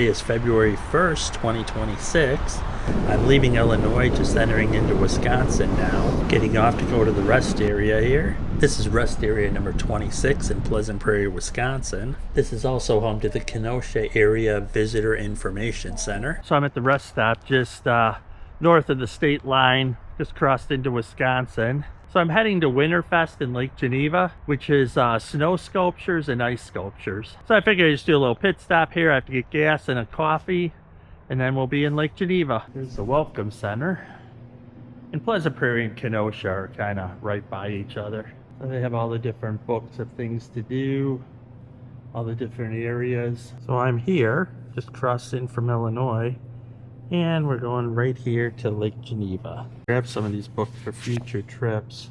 Today is February 1st, 2026. I'm leaving Illinois, just entering into Wisconsin now. Getting off to go to the rest area here. This is rest area number 26 in Pleasant Prairie, Wisconsin. This is also home to the Kenosha Area Visitor Information Center. So I'm at the rest stop just north of the state line, just crossed into Wisconsin. So I'm heading to Winterfest in Lake Geneva, which is snow sculptures and ice sculptures. So I figured I'd just do a little pit stop here. I have to get gas and a coffee, and then we'll be in Lake Geneva. Here's the Welcome Center. And Pleasant Prairie and Kenosha are kind of right by each other. So they have all the different books of things to do, all the different areas. So I'm here, just crossed in from Illinois, and we're going right here to Lake Geneva. Grab some of these books for future trips.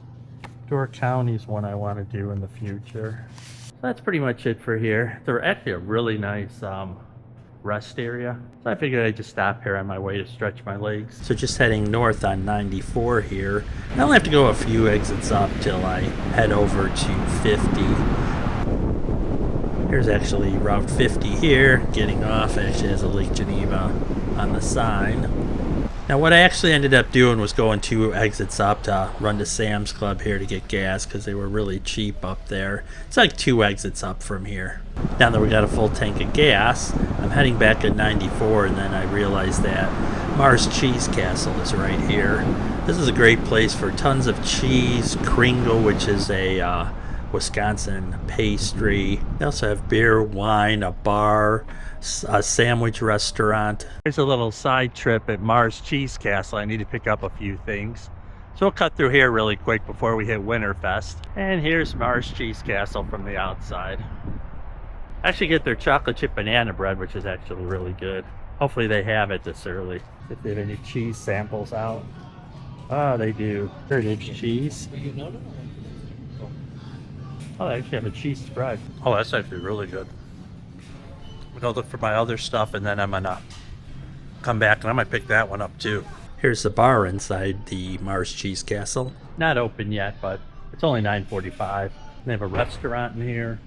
Door County is one I want to do in the future. So that's pretty much it for here. They're actually a really nice rest area. So I figured I'd just stop here on my way to stretch my legs. So just heading north on 94 here. I only have to go a few exits up till I head over to 50. Here's actually Route 50 here. Getting off actually has a Lake Geneva on the sign. Now what I actually ended up doing was going 2 exits up to run to Sam's Club here to get gas because they were really cheap up there. It's like 2 exits up from here. Now that we got a full tank of gas, I'm heading back at 94, and then I realized that Mars Cheese Castle is right here. This is a great place for tons of cheese, Kringle, which is a Wisconsin pastry. They also have beer, wine, a bar, a sandwich restaurant. Here's a little side trip at Mars Cheese Castle. I need to pick up a few things. So we'll cut through here really quick before we hit Winterfest. And here's Mars Cheese Castle from the outside. I actually get their chocolate chip banana bread, which is actually really good. Hopefully they have it this early. If they have any cheese samples out. Oh, they do. Heritage cheese. Oh, they actually have a cheese spread. Oh, that's actually really good. I'm gonna look for my other stuff, and then I'm gonna come back and I might pick that one up too. Here's the bar inside the Mars Cheese Castle. Not open yet, but it's only 9:45. They have a restaurant in here.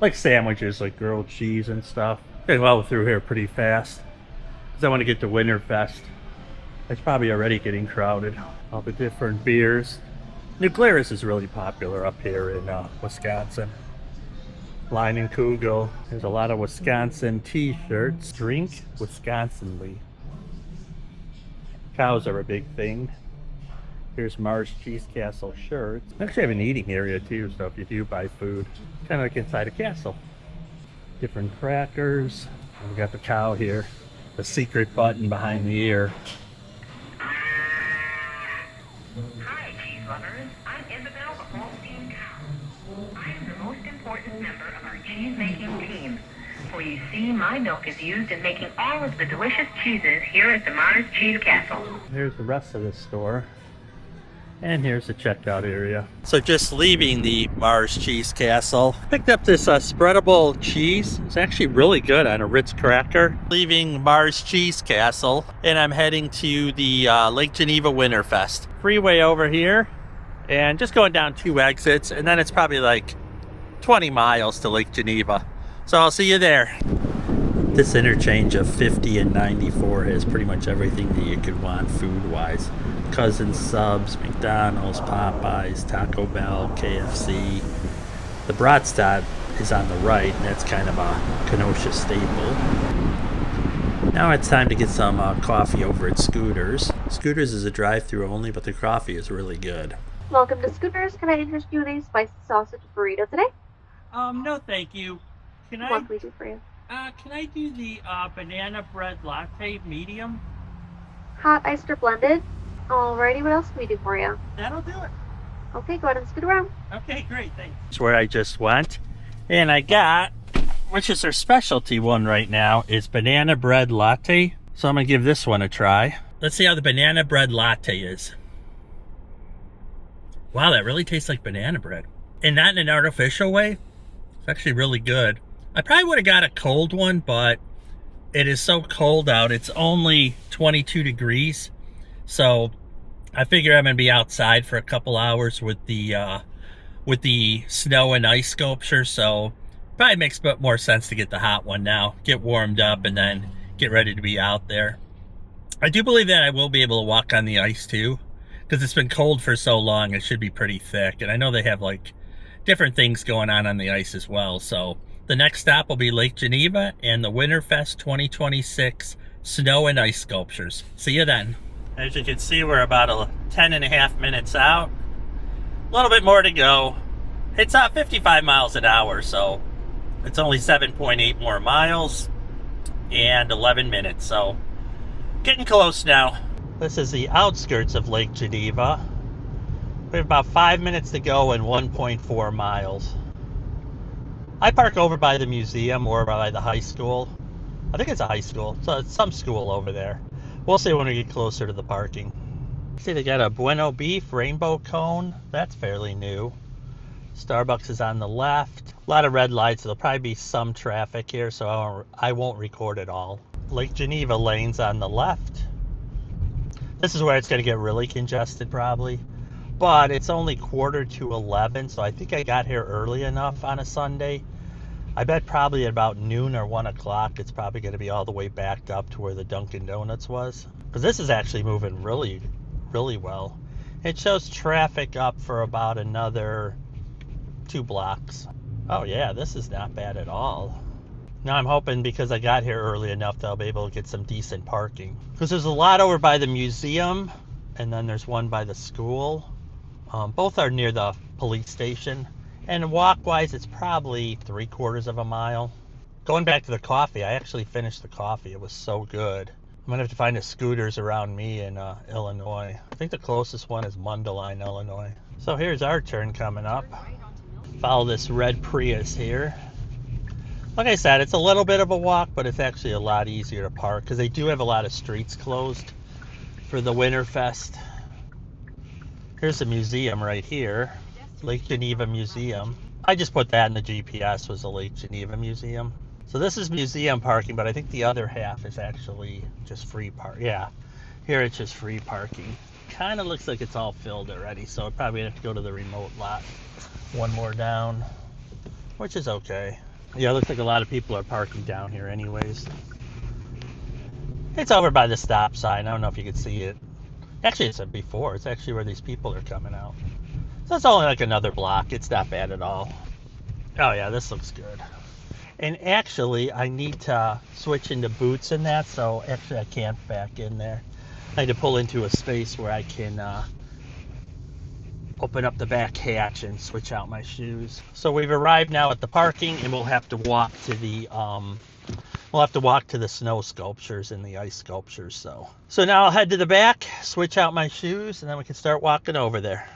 Like sandwiches, like grilled cheese and stuff. Getting well through here pretty fast because I want to get to Winterfest. It's probably already getting crowded. All the different beers. New Glarus is really popular up here in Wisconsin. Line and Kugel. There's a lot of Wisconsin t-shirts. Drink Wisconsinly. Cows are a big thing. Here's Mars Cheese Castle shirts. They actually have an eating area too, so if you do buy food, kind of like inside a castle. Different crackers. And we got the cow here. The secret button behind the ear. Hi, cheese lovers. I'm Isabel, the Holstein cow. I am the most important member of our cheese-making team. For you see, my milk is used in making all of the delicious cheeses here at the Mars Cheese Castle. Here's the rest of the store. And here's the checkout area. So just leaving the Mars Cheese Castle, picked up this spreadable cheese. It's actually really good on a Ritz cracker. Leaving Mars Cheese Castle, and I'm heading to the Lake Geneva Winterfest. Freeway over here, and just going down 2 exits, and then it's probably like 20 miles to Lake Geneva. So I'll see you there. This interchange of 50 and 94 has pretty much everything that you could want food-wise. Cousin Subs, McDonald's, Popeyes, Taco Bell, KFC. The Bratstadt is on the right, and that's kind of a Kenosha staple. Now it's time to get some coffee over at Scooters. Scooters is a drive-through only, but the coffee is really good. Welcome to Scooters. Can I interest you in a spicy sausage burrito today? No thank you. What can we do for you? Can I do the banana bread latte medium? Hot, iced, or blended? Alrighty, what else can we do for you? That'll do it. Okay, go ahead and scoot around. Okay, great, thanks. That's where I just went, and I got, which is their specialty one right now, is banana bread latte. So I'm gonna give this one a try. Let's see how the banana bread latte is. Wow, that really tastes like banana bread. And not in an artificial way. It's actually really good. I probably would have got a cold one, but it is so cold out. It's only 22 degrees. So I figure I'm gonna be outside for a couple hours with the snow and ice sculpture. So Probably makes more sense to get the hot one now, get warmed up, and then get ready to be out there. I do believe that I will be able to walk on the ice too, because it's been cold for so long. It should be pretty thick, and I know they have like different things going on the ice as well. So the next stop will be Lake Geneva and the Winterfest 2026 Snow and Ice Sculptures. See you then. As you can see, we're about 10.5 minutes out. A little bit more to go. It's 55 miles an hour, so it's only 7.8 more miles and 11 minutes, so getting close now. This is the outskirts of Lake Geneva. We have about 5 minutes to go and 1.4 miles. I park over by the museum or by the high school. I think it's a high school, so it's some school over there. We'll see when we get closer to the parking. See, they got a Bueno Beef rainbow cone. That's fairly new. Starbucks is on the left. A lot of red lights. There'll probably be some traffic here, so I won't record it all. Lake Geneva lane's on the left. This is where it's going to get really congested probably. But it's only 10:45, so I think I got here early enough on a Sunday. I bet probably at about noon or 1 o'clock it's probably going to be all the way backed up to where the Dunkin' Donuts was. Because this is actually moving really, really well. It shows traffic up for about another 2 blocks. Oh yeah, this is not bad at all. Now I'm hoping because I got here early enough that I'll be able to get some decent parking. Because there's a lot over by the museum, and then there's one by the school. Both are near the police station. And walk-wise, it's probably 3/4 of a mile. Going back to the coffee, I actually finished the coffee. It was so good. I'm going to have to find a Scooters around me in Illinois. I think the closest one is Mundelein, Illinois. So here's our turn coming up. Follow this red Prius here. Like I said, it's a little bit of a walk, but it's actually a lot easier to park because they do have a lot of streets closed for the Winterfest. Here's the museum right here, Lake Geneva Museum. I just put that in the GPS, was the Lake Geneva Museum. So this is museum parking, but I think the other half is actually just free park. Yeah, here it's just free parking. Kind of looks like it's all filled already, so I probably have to go to the remote lot. One more down, which is okay. Yeah, it looks like a lot of people are parking down here anyways. It's over by the stop sign. I don't know if you can see it. Actually, it's before. It's actually where these people are coming out. So it's only like another block. It's not bad at all. Oh yeah, this looks good. And actually, I need to switch into boots and that, so actually I can't back in there. I had to pull into a space where I can open up the back hatch and switch out my shoes. So we've arrived now at the parking, and we'll have to walk to the snow sculptures and the ice sculptures. So now I'll head to the back, switch out my shoes, and then we can start walking over there.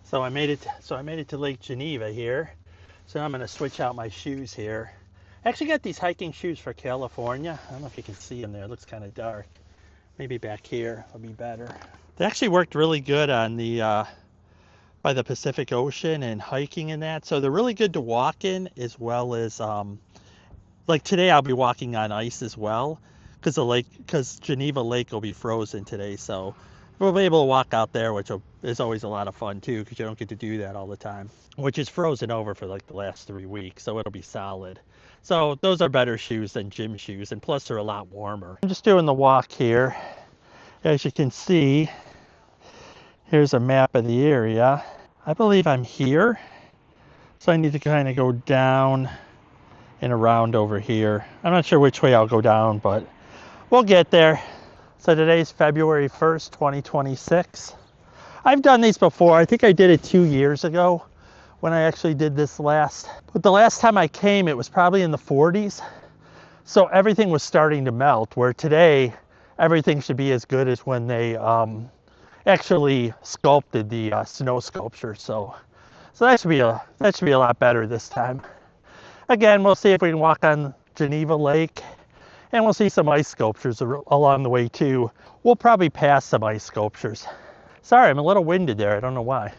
So I made it to Lake Geneva here. So now I'm going to switch out my shoes here. I actually got these hiking shoes for California. I don't know if you can see them there. It looks kind of dark. Maybe back here will be better. They actually worked really good on the by the Pacific Ocean and hiking and that. So they're really good to walk in, as well as like today I'll be walking on ice as well, because Geneva Lake will be frozen today. So we'll be able to walk out there, which is always a lot of fun too, because you don't get to do that all the time. Which is frozen over for like the last 3 weeks, so it'll be solid. So those are better shoes than gym shoes, and plus they're a lot warmer. I'm just doing the walk here. As you can see, here's a map of the area. I believe I'm here, so I need to kind of go down and around over here. I'm not sure which way I'll go down, but we'll get there. So today's February 1st, 2026. I've done these before. I think I did it 2 years ago when I actually did this last. But the last time I came, it was probably in the 40s. So everything was starting to melt, where today, everything should be as good as when they actually sculpted the snow sculpture. So that should be a lot better this time. Again, we'll see if we can walk on Geneva Lake, and we'll see some ice sculptures along the way too. We'll probably pass some ice sculptures. Sorry, I'm a little winded there. I don't know why.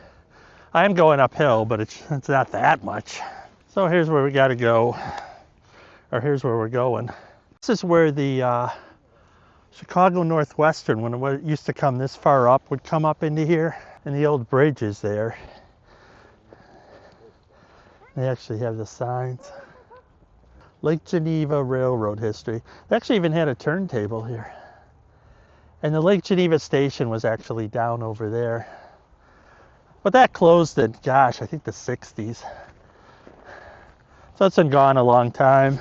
I am going uphill, but it's not that much. So here's where we got to go, or here's where we're going. This is where the Chicago Northwestern, when it used to come this far up, would come up into here. And the old bridge is there. They actually have the signs. Lake Geneva Railroad history. They actually even had a turntable here. And the Lake Geneva station was actually down over there. But that closed in, gosh, I think the 60s. So it's been gone a long time.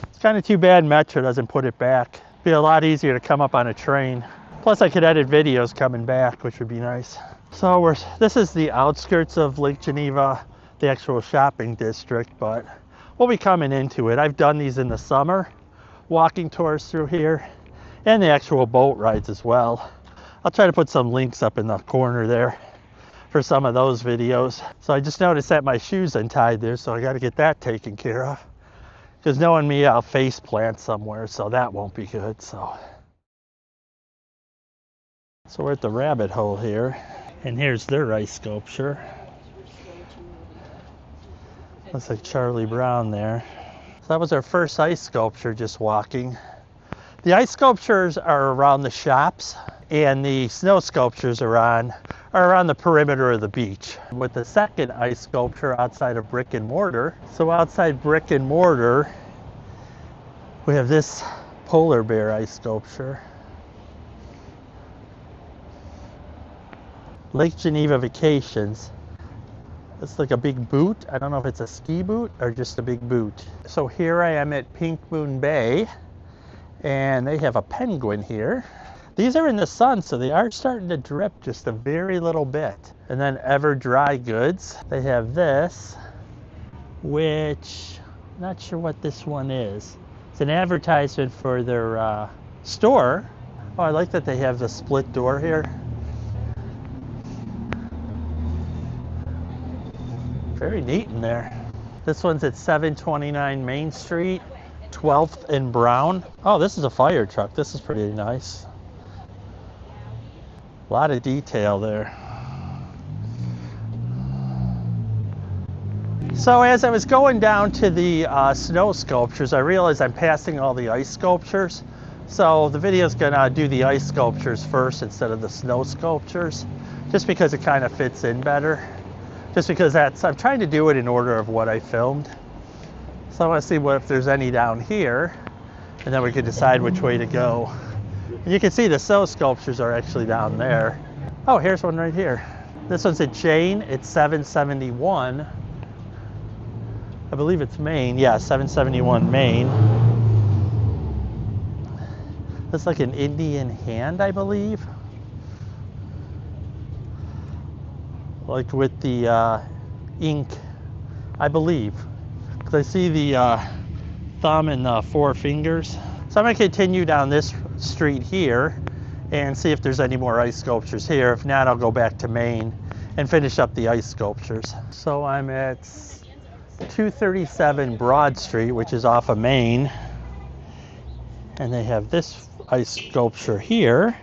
It's kind of too bad Metro doesn't put it back. It'd be a lot easier to come up on a train. Plus I could edit videos coming back, which would be nice. So this is the outskirts of Lake Geneva, the actual shopping district, but we'll be coming into it. I've done these in the summer, walking tours through here, and the actual boat rides as well. I'll try to put some links up in the corner there for some of those videos. So I just noticed that my shoe's untied there, so I got to get that taken care of. Because knowing me, I'll face plant somewhere, so that won't be good. So we're at the rabbit hole here, and here's their ice sculpture. Looks like Charlie Brown there. So that was our first ice sculpture, just walking. The ice sculptures are around the shops, and the snow sculptures are around the perimeter of the beach. With the second ice sculpture outside of brick and mortar. So outside brick and mortar, we have this polar bear ice sculpture. Lake Geneva Vacations. It's like a big boot. I don't know if it's a ski boot or just a big boot. So here I am at Pink Moon Bay, and they have a penguin here. These are in the sun, so they are starting to drip just a very little bit. And then Ever Dry Goods. They have this, which I'm not sure what this one is. It's an advertisement for their store. Oh, I like that they have the split door here. Very neat in there. This one's at 729 Main Street, 12th and Brown. Oh, this is a fire truck. This is pretty nice. A lot of detail there. So as I was going down to the snow sculptures, I realized I'm passing all the ice sculptures. So the video's gonna do the ice sculptures first instead of the snow sculptures, just because it kind of fits in better. Just because I'm trying to do it in order of what I filmed. So I want to see if there's any down here, and then we can decide which way to go. And you can see the snow sculptures are actually down there. Oh, here's one right here. This one's at Jane. It's 771. I believe it's Maine. Yeah, 771 Maine. That's like an Indian hand, I believe. Like with the ink, I believe. Because I see the thumb and the four fingers. So I'm going to continue down this street here and see if there's any more ice sculptures here. If not, I'll go back to Maine and finish up the ice sculptures. So I'm at 237 Broad Street, which is off of Maine. And they have this ice sculpture here.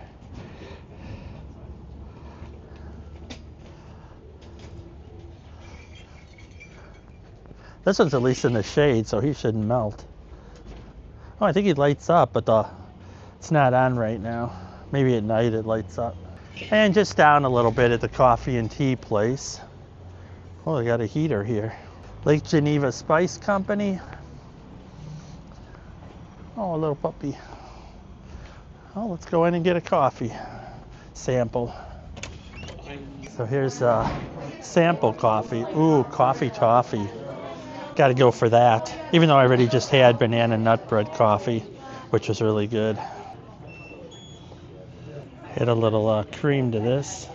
This one's at least in the shade, so he shouldn't melt. Oh, I think he lights up, but it's not on right now. Maybe at night it lights up. And just down a little bit at the coffee and tea place. Oh, they got a heater here. Lake Geneva Spice Company. Oh, a little puppy. Oh, let's go in and get a coffee sample. So here's sample coffee. Ooh, coffee toffee. Got to go for that, even though I already just had banana nut bread coffee, which was really good. Add a little cream to this.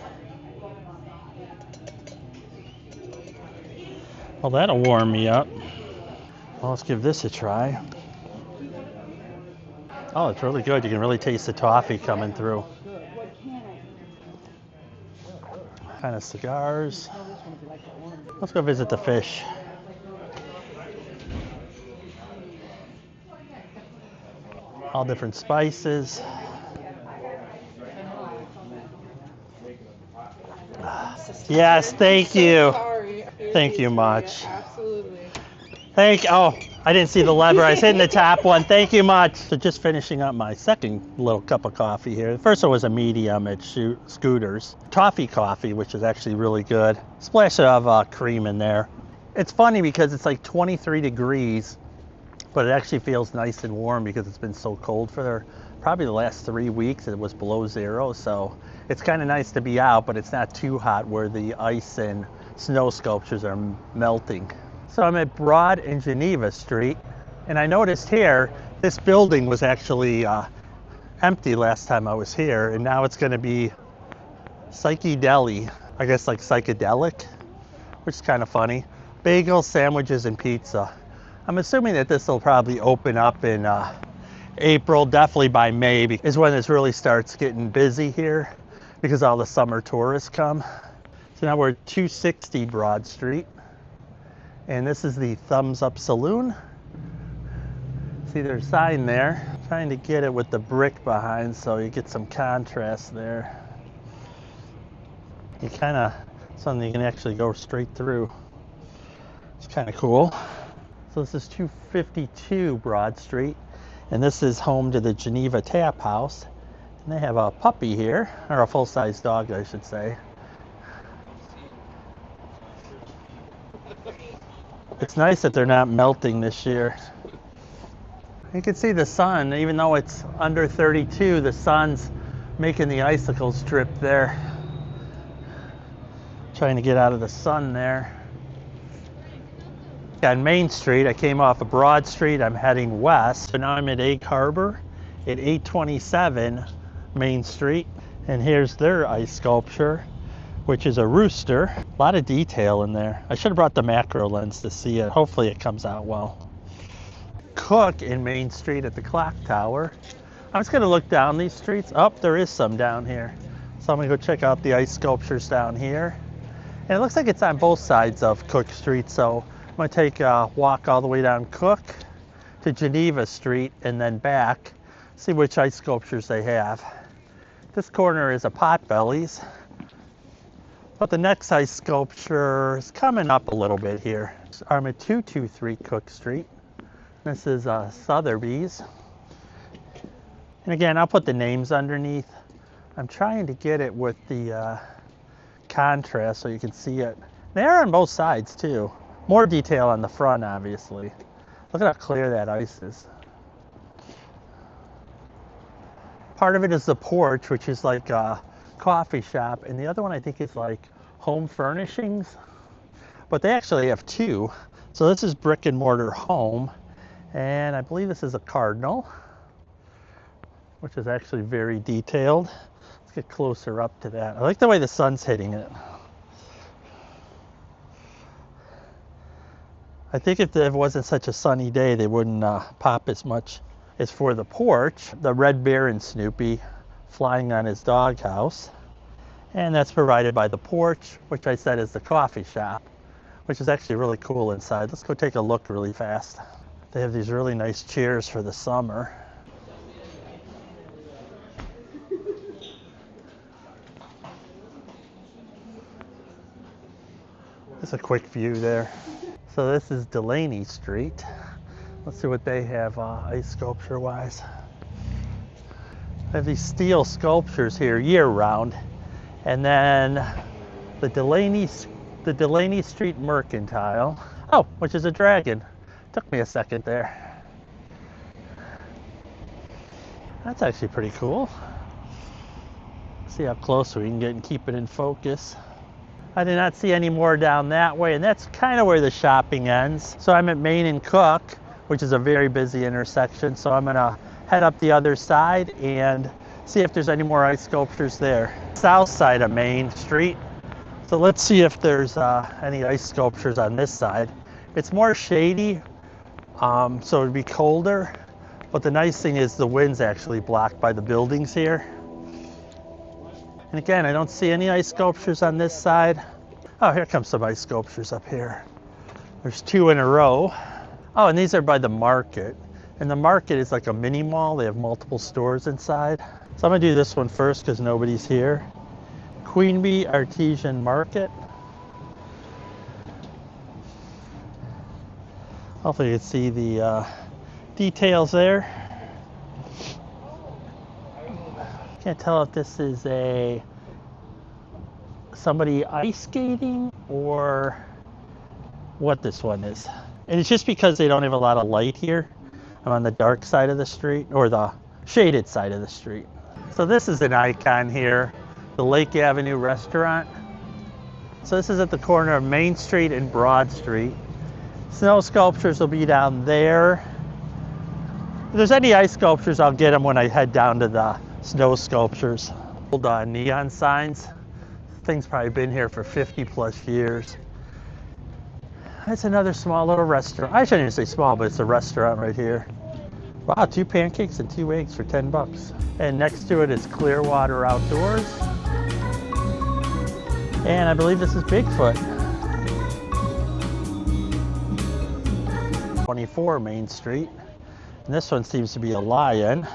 Well, that'll warm me up. Well, let's give this a try. Oh, it's really good. You can really taste the toffee coming through. Kind of cigars. Let's go visit the fish. All different spices. Yes, thank you. Sorry. Thank you much. Absolutely. Oh, I didn't see the lever. I was hitting the top one. Thank you much. So just finishing up my second little cup of coffee here. The first one was a medium at Scooters. Toffee coffee, which is actually really good. Splash of cream in there. It's funny because it's like 23 degrees, but it actually feels nice and warm because it's been so cold for probably the last 3 weeks. It was below zero, so it's kind of nice to be out, but it's not too hot where the ice and snow sculptures are melting. So I'm at Broad and Geneva Street, and I noticed here, this building was actually empty last time I was here, and now it's gonna be psychedelic, I guess like psychedelic, which is kind of funny. Bagels, sandwiches, and pizza. I'm assuming that this will probably open up in April, definitely by May, is when this really starts getting busy here because all the summer tourists come. So now we're at 260 Broad Street. And this is the Thumbs Up Saloon. See there's a sign there. I'm trying to get it with the brick behind so you get some contrast there. You kind of, something you can actually go straight through. It's kind of cool. So this is 252 Broad Street. And this is home to the Geneva Tap House. And they have a puppy here, or a full-size dog, I should say. It's nice that they're not melting this year. You can see the sun, even though it's under 32, the sun's making the icicles drip there. Trying to get out of the sun there. On Main Street, I came off of Broad Street, I'm heading west. So now I'm at Egg Harbor at 827 Main Street. And here's their ice sculpture, which is a rooster. A lot of detail in there. I should have brought the macro lens to see it. Hopefully it comes out well. Cook in Main Street at the clock tower. I'm just gonna look down these streets. Oh, there is some down here. So I'm gonna go check out the ice sculptures down here. And it looks like it's on both sides of Cook Street, so I'm gonna take a walk all the way down Cook to Geneva Street and then back, see which ice sculptures they have. This corner is a Potbellies. But the next ice sculpture is coming up a little bit here. I'm at 223 Cook Street. This is Sotheby's. And again, I'll put the names underneath. I'm trying to get it with the contrast so you can see it. They are on both sides too. More detail on the front, obviously. Look at how clear that ice is. Part of it is the porch, which is like a coffee shop, and the other one I think is like home furnishings, but they actually have two. So this is brick and mortar home, and I believe this is a cardinal, which is actually very detailed. Let's get closer up to that. I like the way the sun's hitting it. I think if it wasn't such a sunny day, they wouldn't pop as much. As for the porch, the Red Bear and Snoopy flying on his doghouse. And that's provided by the porch, which I said is the coffee shop, which is actually really cool inside. Let's go take a look really fast. They have these really nice chairs for the summer. Just a quick view there. So this is Delaney Street. Let's see what they have ice sculpture wise. They have these steel sculptures here year round. And then the Delaney Street Mercantile. Oh, which is a dragon. Took me a second there. That's actually pretty cool. See how close we can get and keep it in focus. I did not see any more down that way, and that's kind of where the shopping ends. So I'm at Main and Cook, which is a very busy intersection. So I'm gonna head up the other side and see if there's any more ice sculptures there. South side of Main Street. So let's see if there's any ice sculptures on this side. It's more shady, so it'd be colder. But the nice thing is the wind's actually blocked by the buildings here. And again, I don't see any ice sculptures on this side. Oh, here comes some ice sculptures up here. There's two in a row. Oh, and these are by the market. And the market is like a mini mall. They have multiple stores inside. So I'm gonna do this one first because nobody's here. Queen Bee Artesian Market. Hopefully you can see the details there. Can't tell if this is somebody ice skating or what this one is. And it's just because they don't have a lot of light here. I'm on the dark side of the street, or the shaded side of the street. So this is an icon here, the Lake Avenue restaurant. So this is at the corner of Main Street and Broad Street. Snow sculptures will be down there. If there's any ice sculptures, I'll get them when I head down to the snow sculptures. Old neon signs. This thing's probably been here for 50 plus years. That's another small little restaurant. I shouldn't even say small, but it's a restaurant right here. Wow, 2 pancakes and 2 eggs for 10 bucks. And next to it is Clearwater Outdoors. And I believe this is Bigfoot. 24 Main Street. And this one seems to be a lion.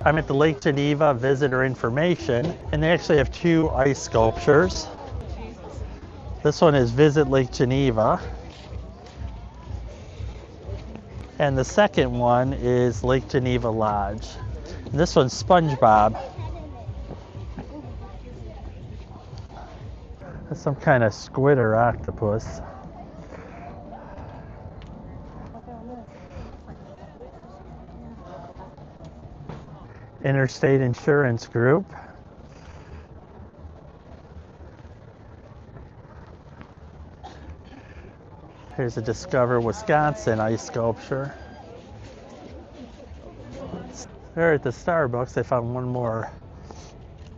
I'm at the Lake Geneva visitor information, and they actually have 2 ice sculptures. This one is Visit Lake Geneva. And the second one is Lake Geneva Lodge. And this one's SpongeBob. That's some kind of squid or octopus. Interstate Insurance Group. Here's a Discover Wisconsin ice sculpture. There at the Starbucks, they found one more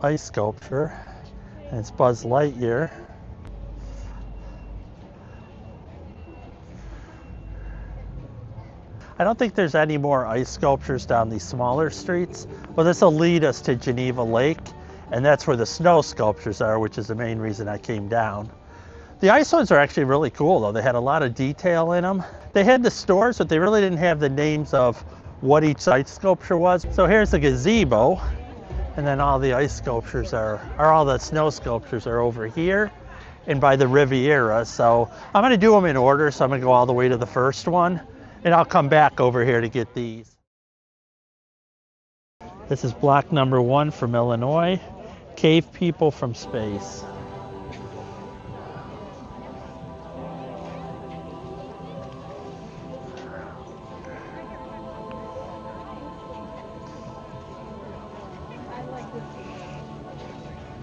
ice sculpture, and it's Buzz Lightyear. I don't think there's any more ice sculptures down these smaller streets. Well, this will lead us to Geneva Lake, and that's where the snow sculptures are, which is the main reason I came down. The ice ones are actually really cool though. They had a lot of detail in them. They had the stores, but they really didn't have the names of what each ice sculpture was. So here's the gazebo, and then all the ice sculptures all the snow sculptures are over here and by the Riviera. So I'm gonna do them in order. So I'm gonna go all the way to the first one, and I'll come back over here to get these. This is block number 1 from Illinois, Cave People from Space.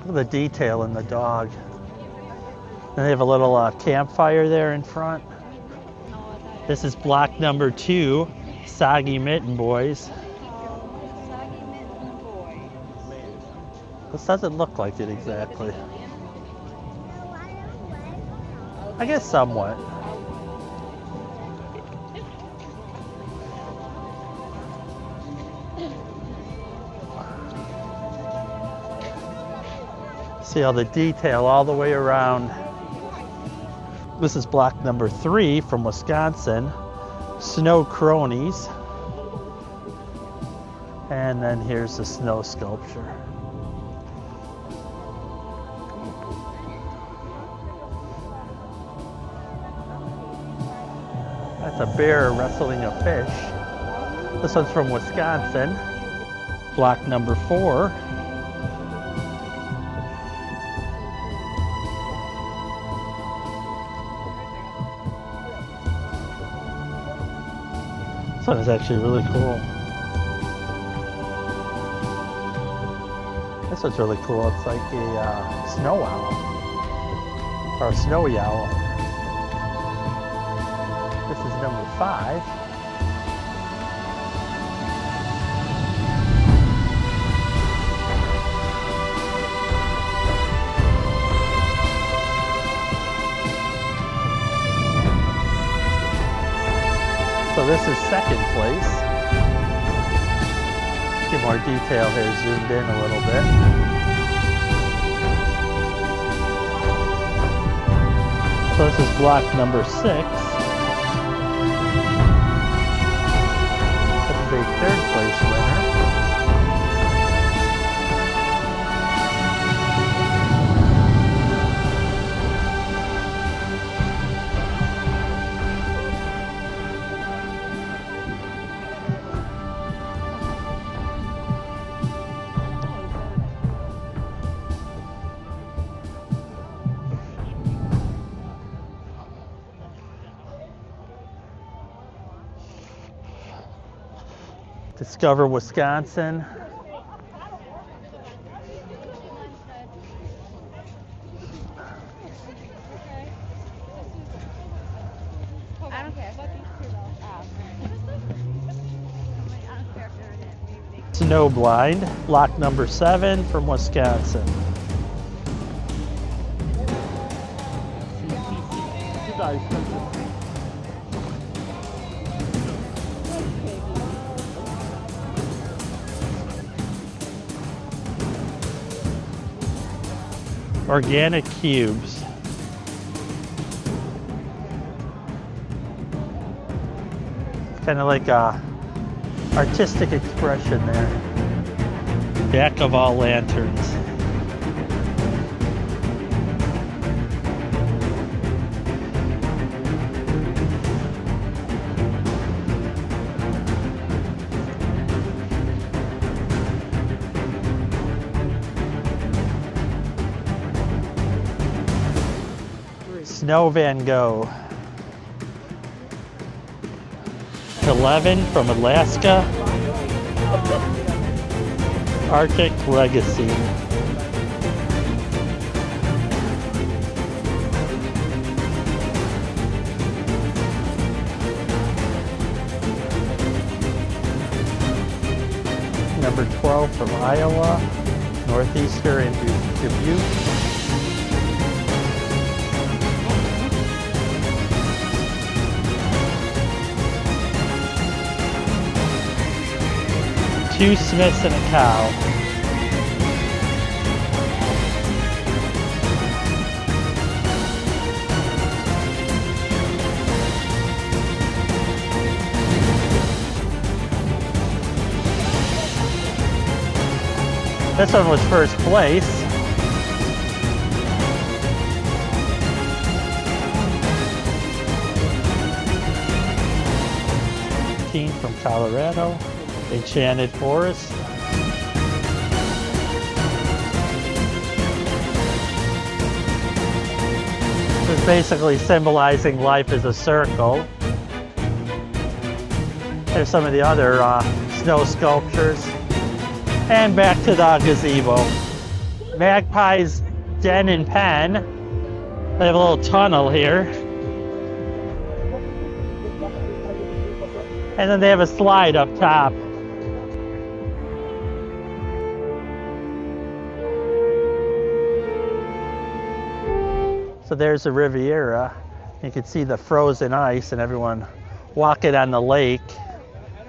Look at the detail in the dog. And they have a little campfire there in front. This is block number 2, Soggy Mitten Boys. This doesn't look like it exactly. I guess somewhat. See all the detail all the way around. This is block number 3 from Wisconsin, Snow Cronies. And then here's the snow sculpture. That's a bear wrestling a fish. This one's from Wisconsin, block number 4. This one is actually really cool. This one's really cool. It's like a snow owl, or a snowy owl. This is number 5. So this is second place. Get more detail here, zoomed in a little bit. So this is block number 6. This is a third place winner. Discover Wisconsin. I don't care. I thought these two though. Snow blind, lock number 7 from Wisconsin. Organic cubes. Kind of like a artistic expression there. Back of all lanterns. Snow Van Gogh. 11 from Alaska. Arctic Legacy. Number 12 from Iowa. Northeastern Dubuque. Two Smiths and a cow. This one was first place. Team from Colorado. Enchanted Forest. This is basically symbolizing life as a circle. There's some of the other snow sculptures. And back to the gazebo. Magpie's Den and Pen. They have a little tunnel here. And then they have a slide up top. So there's the Riviera. You can see the frozen ice and everyone walking on the lake.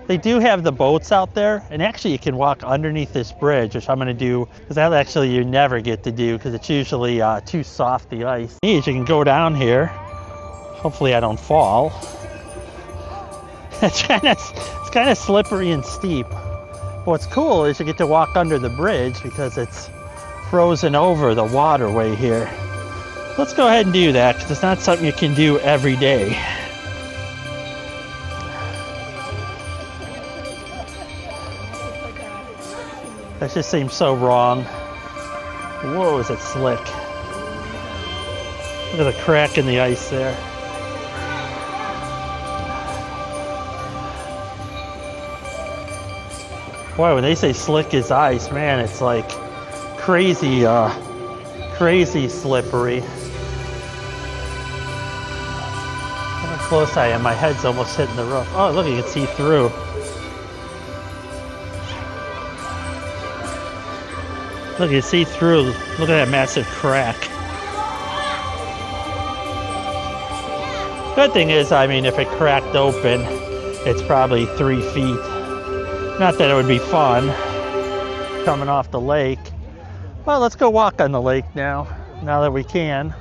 They do have the boats out there, and actually you can walk underneath this bridge, which I'm going to do, because that actually you never get to do, because it's usually too soft, the ice. You can go down here. Hopefully I don't fall. It's kind of slippery and steep. What's cool is you get to walk under the bridge because it's frozen over the waterway here. Let's go ahead and do that, because it's not something you can do every day. That just seems so wrong. Whoa, is it slick. Look at the crack in the ice there. Boy, when they say slick as ice, man, it's like crazy, crazy slippery. Look how close I am. My head's almost hitting the roof. Oh, look, you can see through. Look, you see through. Look at that massive crack. Good thing is, I mean, if it cracked open, it's probably 3 feet. Not that it would be fun coming off the lake. Well, let's go walk on the lake now that we can.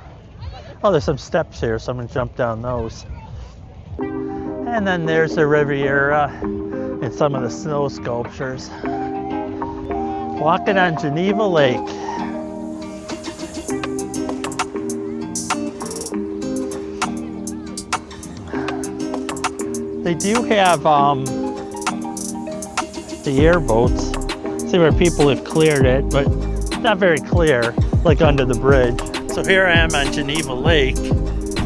Oh, there's some steps here, so I'm gonna jump down those. And then there's the Riviera and some of the snow sculptures. Walking on Geneva Lake. They do have the airboats. See where people have cleared it, but not very clear, like under the bridge. So here I am on Geneva Lake,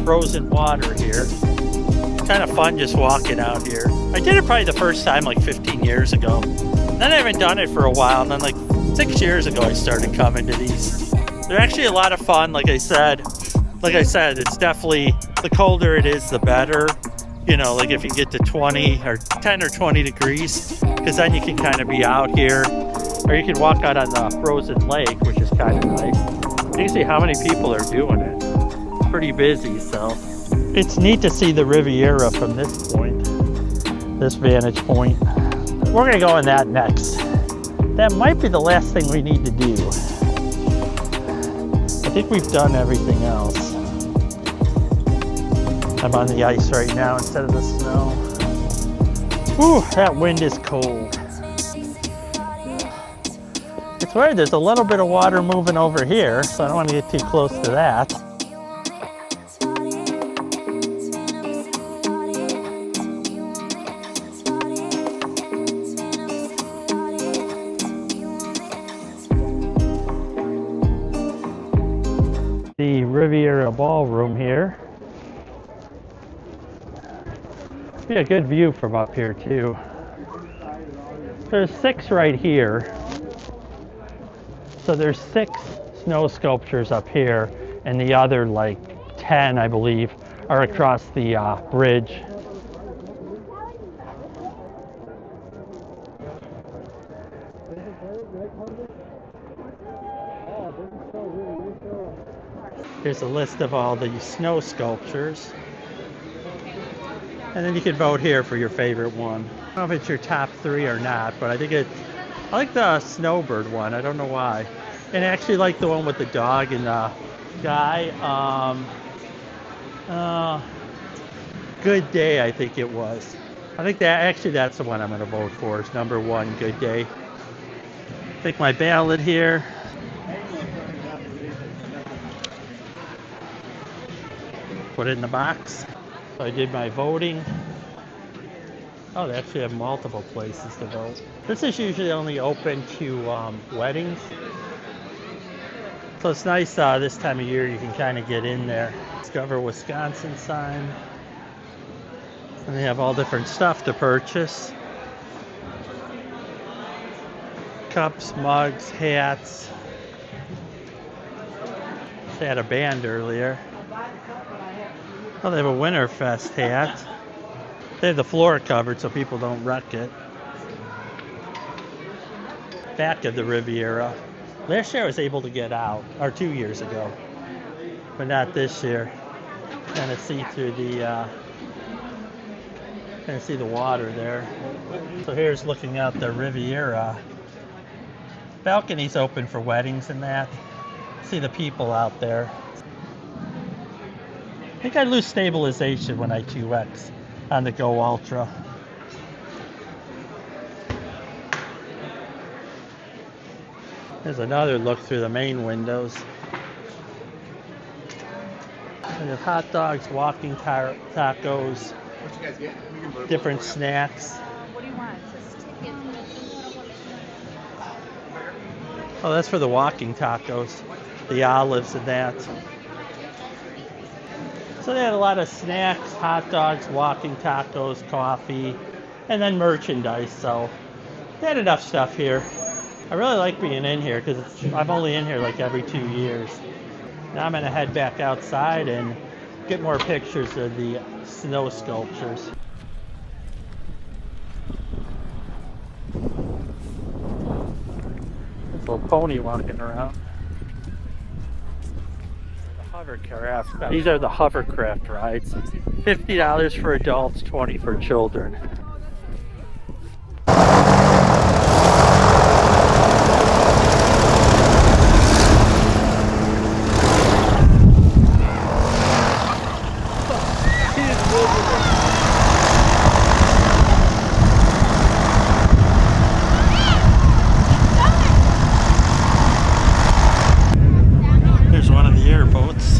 frozen water here. Kind of fun just walking out here. I did it probably the first time like 15 years ago. Then I haven't done it for a while, and then like 6 years ago I started coming to these. They're actually a lot of fun. Like I said, it's definitely, the colder it is, the better. You know, like if you get to 20 or 10 or 20 degrees, because then you can kind of be out here, or you can walk out on the frozen lake, which is kind of nice. You can see how many people are doing it. It's pretty busy, so. It's neat to see the Riviera from this point, this vantage point. We're gonna go on that next. That might be the last thing we need to do. I think we've done everything else. I'm on the ice right now instead of the snow. Whew, that wind is cold. It's weird, there's a little bit of water moving over here, so I don't want to get too close to that. The Riviera Ballroom here. Be a good view from up here too. There's 6 right here. So there's 6 snow sculptures up here, and the other like 10, I believe, are across the bridge. Here's a list of all the snow sculptures. And then you can vote here for your favorite one. I don't know if it's your top 3 or not, but I like the snowbird one. I don't know why. And I actually like the one with the dog and the guy. Good Day, I think it was. I think that's the one I'm going to vote for. It's number 1, Good Day. Pick my ballot here. Put it in the box. So I did my voting. Oh, they actually have multiple places to vote. This is usually only open to weddings. So it's nice this time of year you can kind of get in there. Discover Wisconsin sign. And they have all different stuff to purchase. Cups, mugs, hats. They had a band earlier. Oh, they have a Winterfest hat. They have the floor covered so people don't wreck it. Back of the Riviera. Last year I was able to get out, or 2 years ago, but not this year. Kind of see through the, kind of see the water there. So here's looking out the Riviera. Balcony's open for weddings and that. See the people out there. I think I lose stabilization when I 2X on the Go Ultra. There's another look through the main windows. We have hot dogs, walking tacos, different snacks. What do you want? Oh, that's for the walking tacos, the olives and that. So they had a lot of snacks, hot dogs, walking tacos, coffee, and then merchandise. So they had enough stuff here. I really like being in here because I'm only in here like every 2 years. Now I'm going to head back outside and get more pictures of the snow sculptures. There's a little pony walking around. Hovercraft. These are the Hovercraft rides. $50 for adults, $20 for children. There's one of the airboats.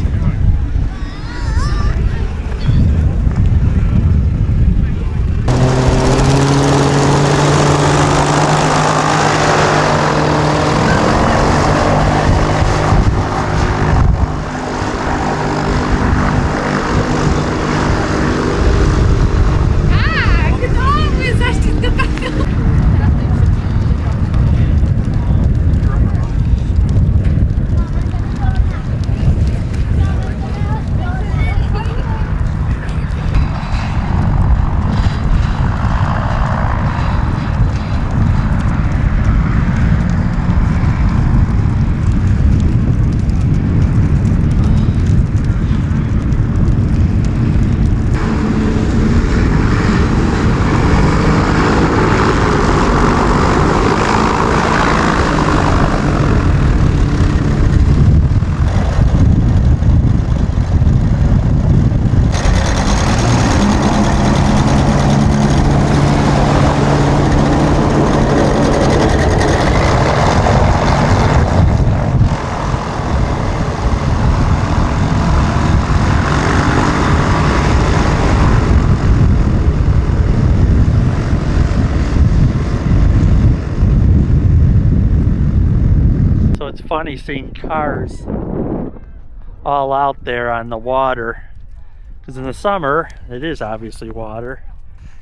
funny seeing cars all out there on the water. Because in the summer, it is obviously water.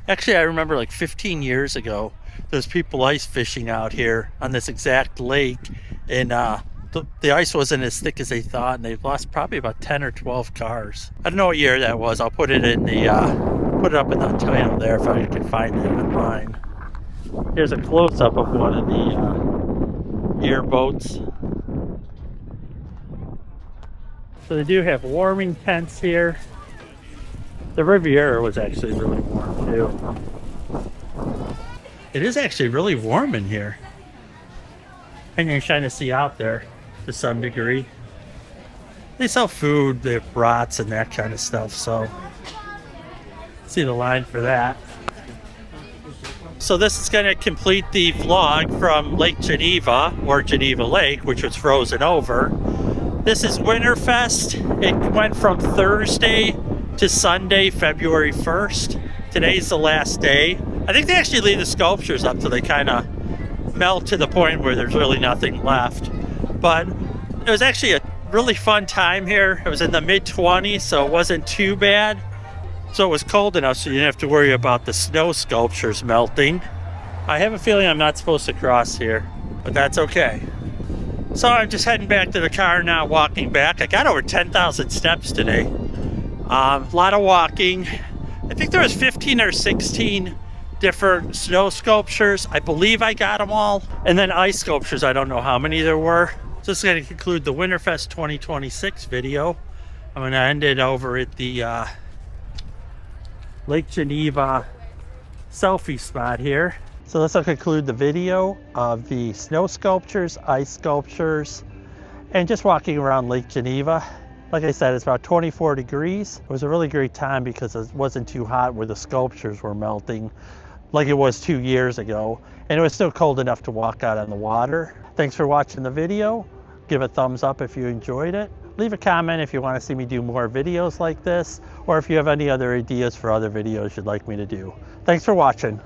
Actually, I remember like 15 years ago, there's people ice fishing out here on this exact lake. And the ice wasn't as thick as they thought, and they've lost probably about 10 or 12 cars. I don't know what year that was. I'll put it in the put it up in the title there if I can find it online. Here's a close-up of one of the airboats. So they do have warming tents here. The Riviera was actually really warm too. It is actually really warm in here. And you're trying to see out there to some degree. They sell food, they have brats and that kind of stuff, so see the line for that. So this is going to complete the vlog from Lake Geneva, or Geneva Lake, which was frozen over. This is Winterfest. It went from Thursday to Sunday, February 1st. Today's the last day. I think they actually leave the sculptures up till they kind of melt to the point where there's really nothing left. But it was actually a really fun time here. It was in the mid-20s, so it wasn't too bad. So it was cold enough so you didn't have to worry about the snow sculptures melting. I have a feeling I'm not supposed to cross here, but that's okay. So I'm just heading back to the car now, walking back. I got over 10,000 steps today. A lot of walking. I think there was 15 or 16 different snow sculptures. I believe I got them all. And then ice sculptures, I don't know how many there were. So this is going to conclude the Winterfest 2026 video. I'm going to end it over at the Lake Geneva selfie spot here. So this will conclude the video of the snow sculptures, ice sculptures, and just walking around Lake Geneva. Like I said, it's about 24 degrees. It was a really great time because it wasn't too hot where the sculptures were melting like it was 2 years ago. And it was still cold enough to walk out on the water. Thanks for watching the video. Give a thumbs up if you enjoyed it. Leave a comment if you want to see me do more videos like this, or if you have any other ideas for other videos you'd like me to do. Thanks for watching.